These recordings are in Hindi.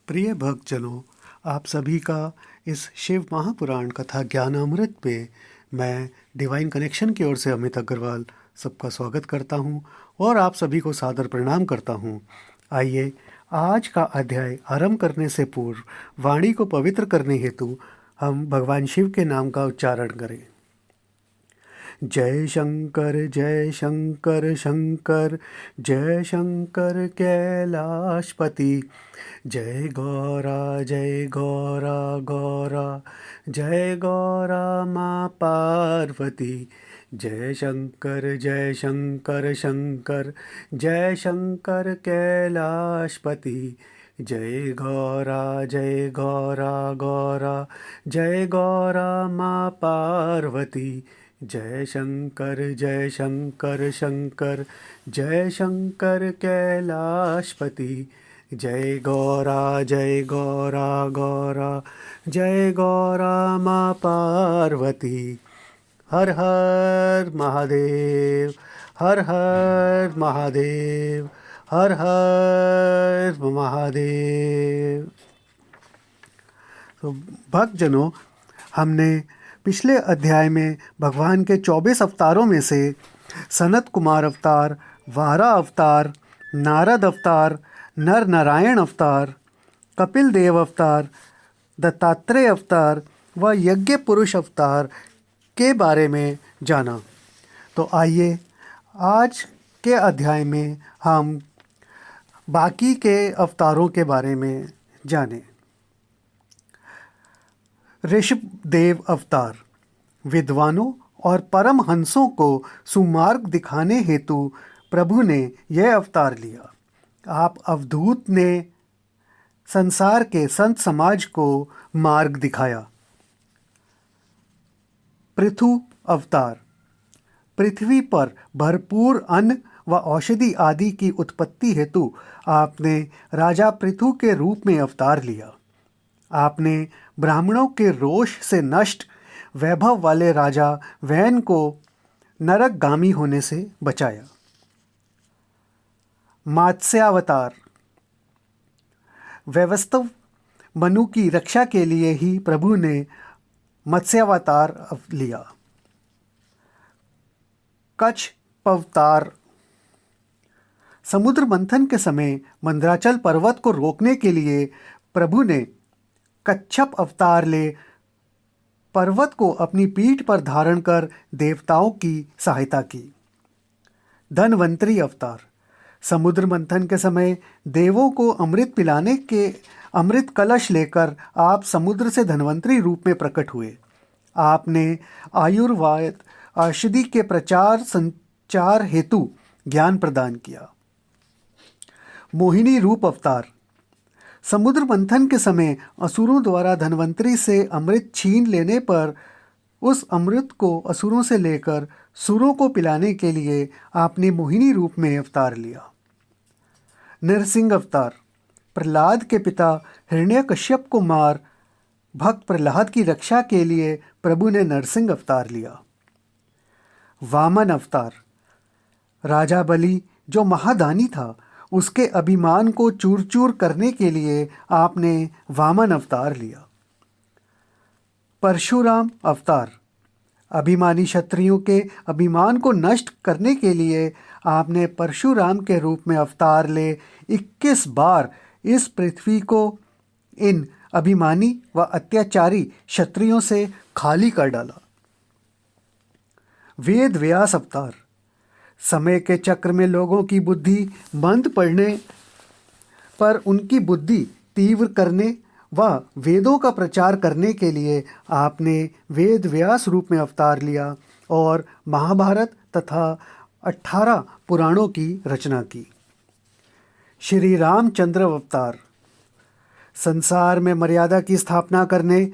प्रिय भक्तजनों, आप सभी का इस शिव महापुराण कथा ज्ञानामृत पे मैं डिवाइन कनेक्शन की ओर से अमित अग्रवाल सबका स्वागत करता हूँ और आप सभी को सादर प्रणाम करता हूँ। आइए आज का अध्याय आरंभ करने से पूर्व वाणी को पवित्र करने हेतु हम भगवान शिव के नाम का उच्चारण करें। जय शंकर शंकर जय शंकर कैलाशपति। जय गौरा गौरा जय गौरा माँ पार्वती। जय शंकर शंकर जय शंकर कैलाशपति। जय गौरा गौरा जय गौरा माँ पार्वती। जय शंकर शंकर जय शंकर कैलाशपति। जय गौरा गौरा जय गौरा माँ पार्वती। हर हर महादेव, हर हर महादेव, हर हर महादेव। तो भक्तजनों, हमने पिछले अध्याय में भगवान के 24 अवतारों में से सनत कुमार अवतार, वारा अवतार, नारद अवतार, नर नारायण अवतार, कपिल देव अवतार, दत्तात्रेय अवतार व यज्ञ पुरुष अवतार के बारे में जाना। तो आइए आज के अध्याय में हम बाकी के अवतारों के बारे में जानें। ऋषभदेव अवतार विद्वानों और परमहंसों को सुमार्ग दिखाने हेतु प्रभु ने यह अवतार लिया। आप अवधूत ने संसार के संत समाज को मार्ग दिखाया। पृथु अवतार पृथ्वी पर भरपूर अन्न व औषधि आदि की उत्पत्ति हेतु आपने राजा पृथु के रूप में अवतार लिया। आपने ब्राह्मणों के रोष से नष्ट वैभव वाले राजा वैन को नरकगामी होने से बचाया। मात्स्यावतार वैवस्वत मनु की रक्षा के लिए ही प्रभु ने मत्स्यावतार लिया। कच्छपावतार समुद्र मंथन के समय मंदराचल पर्वत को रोकने के लिए प्रभु ने कच्छप अवतार ले पर्वत को अपनी पीठ पर धारण कर देवताओं की सहायता की। धन्वंतरी अवतार समुद्र मंथन के समय देवों को अमृत पिलाने के अमृत कलश लेकर आप समुद्र से धन्वंतरी रूप में प्रकट हुए। आपने आयुर्वेद औषधि के प्रचार संचार हेतु ज्ञान प्रदान किया। मोहिनी रूप अवतार समुद्र मंथन के समय असुरों द्वारा धन्वंतरी से अमृत छीन लेने पर उस अमृत को असुरों से लेकर सुरों को पिलाने के लिए आपने मोहिनी रूप में अवतार लिया। नरसिंह अवतार प्रहलाद के पिता हिरण्यकश्यप को मार भक्त प्रहलाद की रक्षा के लिए प्रभु ने नरसिंह अवतार लिया। वामन अवतार राजा बलि जो महादानी था, उसके अभिमान को चूर चूर करने के लिए आपने वामन अवतार लिया। परशुराम अवतार अभिमानी क्षत्रियों के अभिमान को नष्ट करने के लिए आपने परशुराम के रूप में अवतार ले 21 बार इस पृथ्वी को इन अभिमानी व अत्याचारी क्षत्रियों से खाली कर डाला। वेद व्यास अवतार समय के चक्र में लोगों की बुद्धि मंद पड़ने पर उनकी बुद्धि तीव्र करने व वेदों का प्रचार करने के लिए आपने वेद व्यास रूप में अवतार लिया और महाभारत तथा 18 पुराणों की रचना की। श्री रामचंद्र अवतार संसार में मर्यादा की स्थापना करने,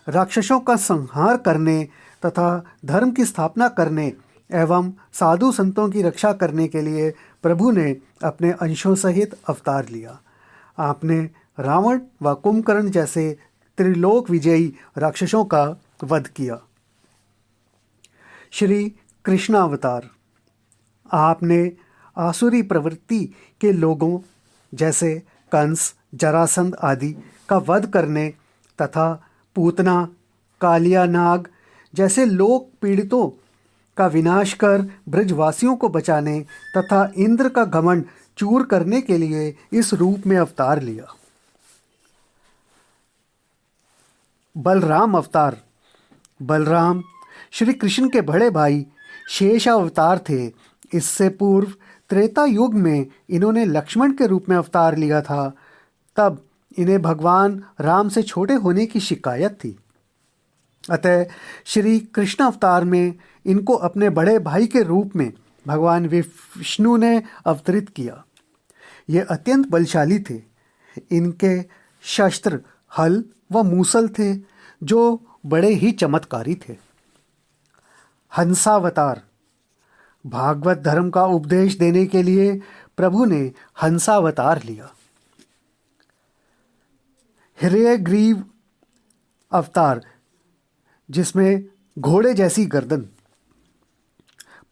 राक्षसों का संहार करने तथा धर्म की स्थापना करने एवं साधु संतों की रक्षा करने के लिए प्रभु ने अपने अंशों सहित अवतार लिया। आपने रावण व कुंभकर्ण जैसे त्रिलोक विजयी राक्षसों का वध किया। श्री कृष्णावतार आपने आसुरी प्रवृत्ति के लोगों जैसे कंस, जरासंध आदि का वध करने तथा पूतना, कालिया नाग जैसे लोक पीड़ितों का विनाश कर ब्रजवासियों को बचाने तथा इंद्र का घमंड चूर करने के लिए इस रूप में अवतार लिया। बलराम अवतार। बलराम श्री कृष्ण के बड़े भाई शेष अवतार थे। इससे पूर्व त्रेता युग में इन्होंने लक्ष्मण के रूप में अवतार लिया था। तब इन्हें भगवान राम से छोटे होने की शिकायत थी। अतः श्री कृष्ण अवतार में इनको अपने बड़े भाई के रूप में भगवान विष्णु ने अवतरित किया। ये अत्यंत बलशाली थे। इनके शस्त्र हल व मूसल थे जो बड़े ही चमत्कारी थे। हंसावतार। भागवत धर्म का उपदेश देने के लिए प्रभु ने हंसावतार लिया। हिरण्यग्रीव अवतार, जिसमें घोड़े जैसी गर्दन।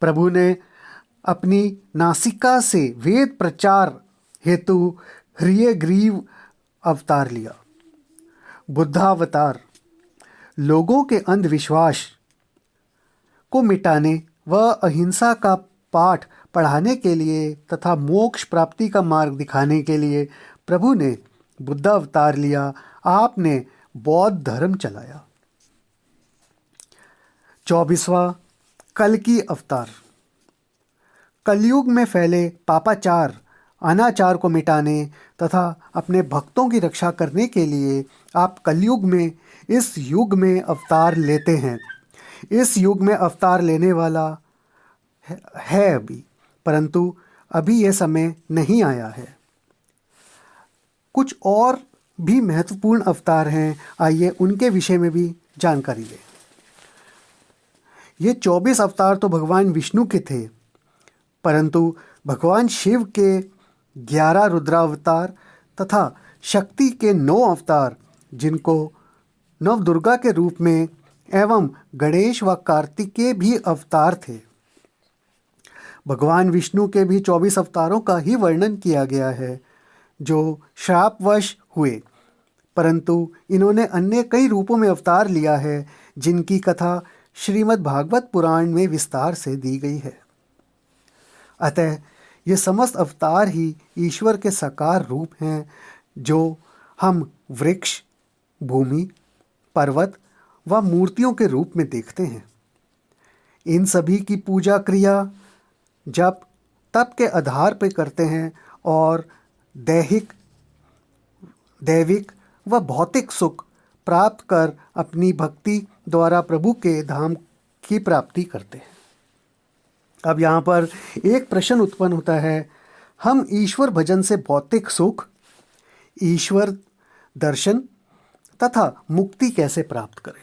प्रभु ने अपनी नासिका से वेद प्रचार हेतु हिरण्यग्रीव अवतार लिया। बुद्धावतार। लोगों के अंधविश्वास को मिटाने व अहिंसा का पाठ पढ़ाने के लिए तथा मोक्ष प्राप्ति का मार्ग दिखाने के लिए प्रभु ने बुद्ध अवतार लिया। आपने बौद्ध धर्म चलाया। 24वां कल्कि अवतार। कलयुग में फैले पापाचार, अनाचार को मिटाने तथा अपने भक्तों की रक्षा करने के लिए आप कलयुग में इस युग में अवतार लेते हैं। इस युग में अवतार लेने वाला है अभी, परंतु अभी यह समय नहीं आया है। कुछ और भी महत्वपूर्ण अवतार हैं, आइए उनके विषय में भी जानकारी लें। ये 24 अवतार तो भगवान विष्णु के थे, परंतु भगवान शिव के 11 रुद्रावतार तथा शक्ति के 9 अवतार, जिनको नवदुर्गा के रूप में एवं गणेश व कार्तिकेय भी अवतार थे। भगवान विष्णु के भी 24 अवतारों का ही वर्णन किया गया है, जो श्रापवश हुए, परंतु इन्होंने अन्य कई रूपों में अवतार लिया है, जिनकी कथा श्रीमद् भागवत पुराण में विस्तार से दी गई है। अतः ये समस्त अवतार ही ईश्वर के साकार रूप हैं, जो हम वृक्ष, भूमि, पर्वत व मूर्तियों के रूप में देखते हैं। इन सभी की पूजा क्रिया जप तप के आधार पर करते हैं और दैविक व भौतिक सुख प्राप्त कर अपनी भक्ति द्वारा प्रभु के धाम की प्राप्ति करते हैं। अब यहाँ पर एक प्रश्न उत्पन्न होता है, हम ईश्वर भजन से भौतिक सुख, ईश्वर दर्शन तथा मुक्ति कैसे प्राप्त करें?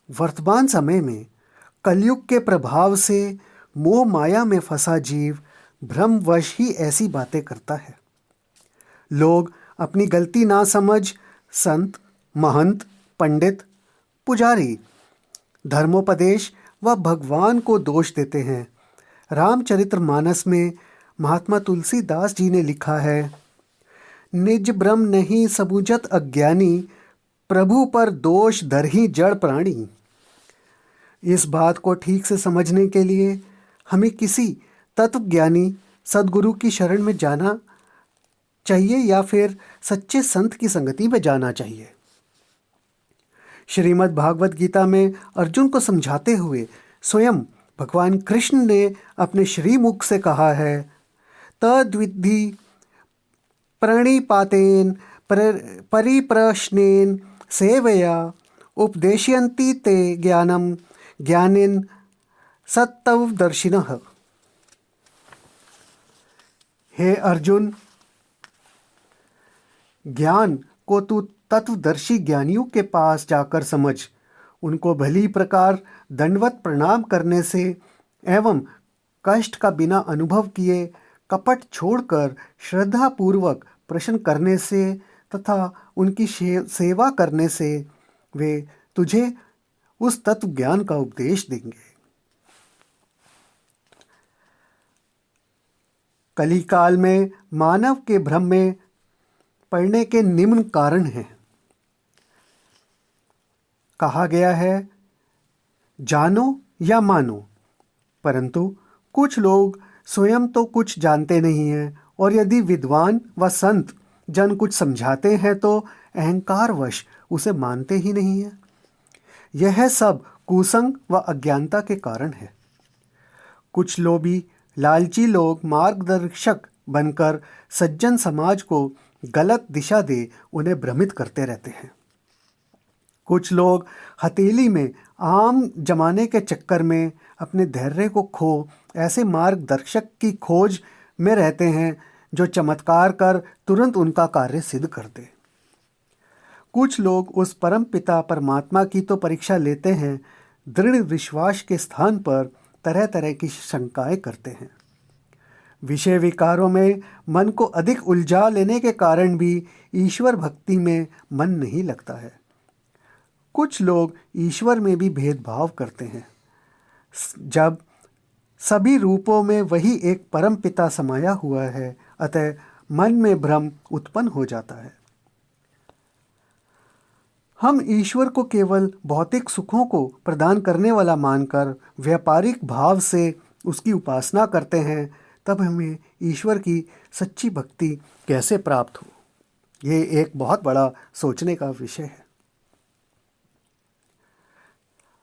वर्तमान समय में कलयुग के प्रभाव से मोह माया में फंसा जीव भ्रमवश ही ऐसी बातें करता है। लोग अपनी गलती ना समझ संत, महंत, पंडित, पुजारी, धर्मोपदेश व भगवान को दोष देते हैं। रामचरितमानस में महात्मा तुलसीदास जी ने लिखा है, निज ब्रह्म नहीं सबूझत अज्ञानी, प्रभु पर दोष धरहि जड़ प्राणी। इस बात को ठीक से समझने के लिए हमें किसी तत्वज्ञानी सद्गुरु की शरण में जाना चाहिए या फिर सच्चे संत की संगति में जाना चाहिए। श्रीमद् भागवत गीता में अर्जुन को समझाते हुए स्वयं भगवान कृष्ण ने अपने श्रीमुख से कहा है, तद्विद्धि प्रणिपातेन परिप्रश्नेन सेवया उपदेशयन्ति ते ज्ञानम ज्ञानिन सत्त्वदर्शिनः। हे अर्जुन, ज्ञान को तू तत्वदर्शी ज्ञानियों के पास जाकर समझ। उनको भली प्रकार दंडवत प्रणाम करने से एवं कष्ट का बिना अनुभव किए कपट छोड़कर श्रद्धापूर्वक प्रश्न करने से तथा उनकी सेवा करने से वे तुझे उस तत्व ज्ञान का उपदेश देंगे। कलिकाल में मानव के भ्रम में पड़ने के निम्न कारण हैं। कहा गया है, जानो या मानो, परंतु कुछ लोग स्वयं तो कुछ जानते नहीं हैं, और यदि विद्वान व संत जन कुछ समझाते हैं तो अहंकारवश उसे मानते ही नहीं हैं। यह सब कुसंग व अज्ञानता के कारण है। कुछ लोभी लालची लोग मार्गदर्शक बनकर सज्जन समाज को गलत दिशा दे उन्हें भ्रमित करते रहते हैं। कुछ लोग हथेली में आम जमाने के चक्कर में अपने धैर्य को खो ऐसे मार्गदर्शक की खोज में रहते हैं जो चमत्कार कर तुरंत उनका कार्य सिद्ध कर दे। कुछ लोग उस परम पिता परमात्मा की तो परीक्षा लेते हैं, दृढ़ विश्वास के स्थान पर तरह तरह की शंकाएं करते हैं। विषय विकारों में मन को अधिक उलझा लेने के कारण भी ईश्वर भक्ति में मन नहीं लगता है। कुछ लोग ईश्वर में भी भेदभाव करते हैं, जब सभी रूपों में वही एक परम पिता समाया हुआ है, अतः मन में भ्रम उत्पन्न हो जाता है। हम ईश्वर को केवल भौतिक सुखों को प्रदान करने वाला मानकर व्यापारिक भाव से उसकी उपासना करते हैं, तब हमें ईश्वर की सच्ची भक्ति कैसे प्राप्त हो? ये एक बहुत बड़ा सोचने का विषय है।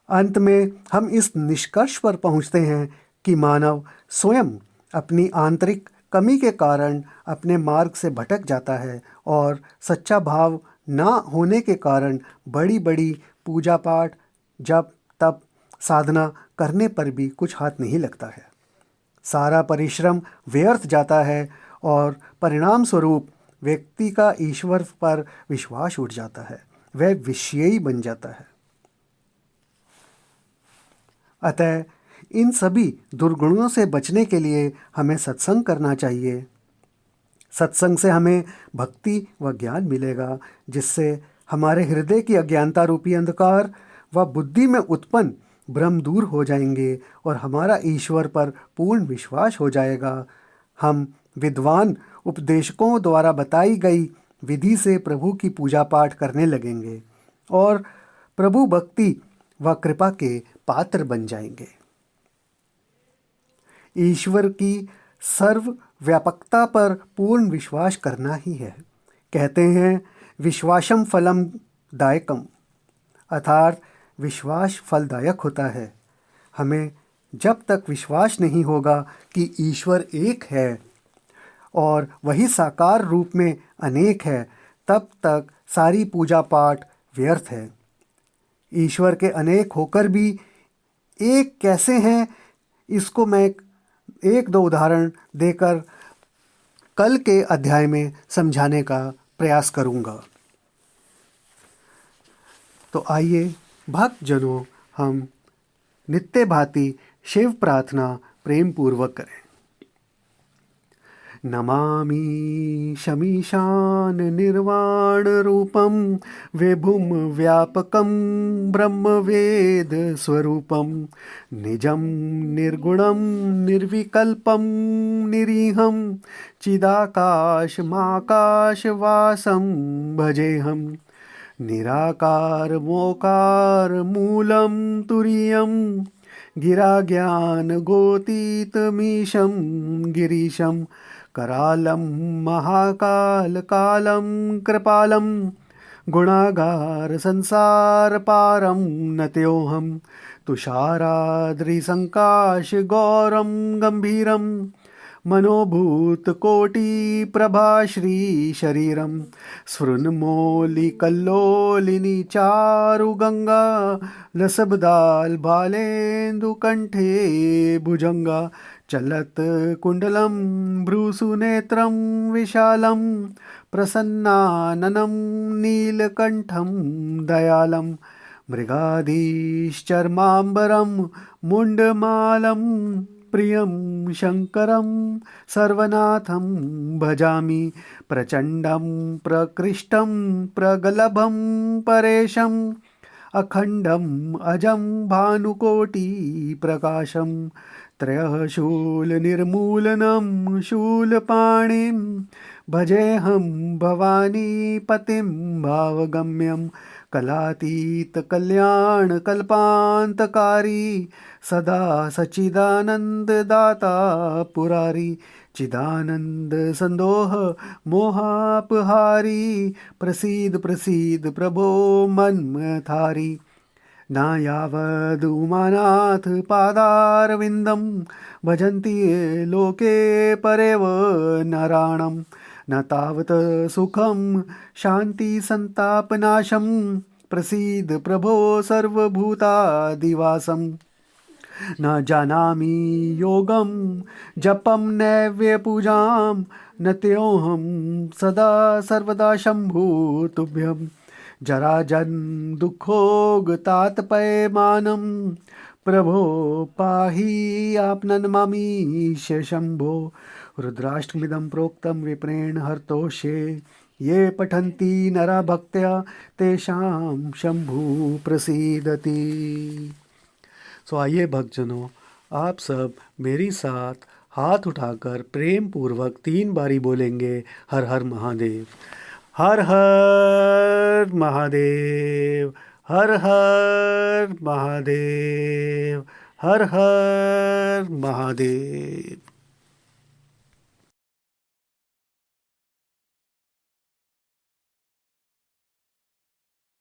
अंत में हम इस निष्कर्ष पर पहुंचते हैं कि मानव स्वयं अपनी आंतरिक कमी के कारण अपने मार्ग से भटक जाता है, और सच्चा भाव ना होने के कारण बड़ी बड़ी पूजा पाठ जप तप साधना करने पर भी कुछ हाथ नहीं लगता है। सारा परिश्रम व्यर्थ जाता है और परिणाम स्वरूप व्यक्ति का ईश्वर पर विश्वास उठ जाता है, वह विषयी बन जाता है। अतः इन सभी दुर्गुणों से बचने के लिए हमें सत्संग करना चाहिए। सत्संग से हमें भक्ति व ज्ञान मिलेगा, जिससे हमारे हृदय की अज्ञानता रूपी अंधकार व बुद्धि में उत्पन्न भ्रम दूर हो जाएंगे और हमारा ईश्वर पर पूर्ण विश्वास हो जाएगा। हम विद्वान उपदेशकों द्वारा बताई गई विधि से प्रभु की पूजा पाठ करने लगेंगे और प्रभु भक्ति व कृपा के पात्र बन जाएंगे। ईश्वर की सर्व व्यापकता पर पूर्ण विश्वास करना ही है। कहते हैं, विश्वासम फलम दायकम, अर्थात विश्वास फलदायक होता है। हमें जब तक विश्वास नहीं होगा कि ईश्वर एक है और वही साकार रूप में अनेक है, तब तक सारी पूजा पाठ व्यर्थ है। ईश्वर के अनेक होकर भी एक कैसे हैं, इसको मैं एक दो उदाहरण देकर कल के अध्याय में समझाने का प्रयास करूंगा। तो आइए भक्तजनों, हम नित्य भांति शिव प्रार्थना प्रेम पूर्वक करें। नमामि शमीशान निर्वाण रूपम विभुम व्यापकम ब्रह्मवेद स्वरूपम निजम निर्गुणम निर्विकल्पम निरीहम चिदाकाशमाकाशवासम भजेहम निराकार मोकार मूलम तुरीयम गिरा ज्ञान गोतीतमीशं गिरीशं करालं महाकाल कालं कृपालं गुणागार संसार पारं नत्योऽहं तुषाराद्रिसंकाश गौरं गंभीरं मनोभूतकोटिप्रभाश्री शरीरं स्फुरन्मौलिकल्लोलिनी चारुगंगा लसब्दाल बालेन्दुकण्ठे भुजंगा चलत कुंडलं भ्रूसुनेत्रं विशालं प्रसन्नाननं नीलकण्ठं दयालं मृगाधीश्चर्माम्बरं मुण्डमालं प्रियं शंकरं सर्वनाथं भजामि प्रचण्डं प्रकृष्टं प्रगलभं परेशं अखण्डं अजं भानुकोटि प्रकाशं त्रयः शूलनिर्मूलनं शूलपाणिं भजेऽहं भवानीपतिं भावगम्यं कलातीतकल्याणकल्पान्तकारी सदा सच्चिदानन्ददाता पुरारी चिदानन्दसन्दोह मोहापहारी प्रसीद प्रसीद प्रभो मन्मथारी न यावद् उमानाथ पादारविन्दं भजन्ति ये लोके परेव नारायणं न तावत् सुखं शान्तिसन्तापनाशं प्रसीद प्रभो सर्वभूतादिवासम् न जानामि योगं जपं नैवेपूजां न त्योऽहं सदा सर्वदा शम्भो तुभ्यं जराजन् दुःखोगतातपयमानं प्रभो पाहि आपनन्मामीश शम्भो रुद्राष्टमिदं प्रोक्तं विप्रेण हर्तोषे ये पठन्ति नरा भक्त्या तेषां शम्भु प्रसीदति। तो आइए भक्तजनों, आप सब मेरी साथ हाथ उठाकर प्रेम पूर्वक 3 बारी बोलेंगे हर हर महादेव। हर हर महादेव, हर हर महादेव, हर हर महादेव।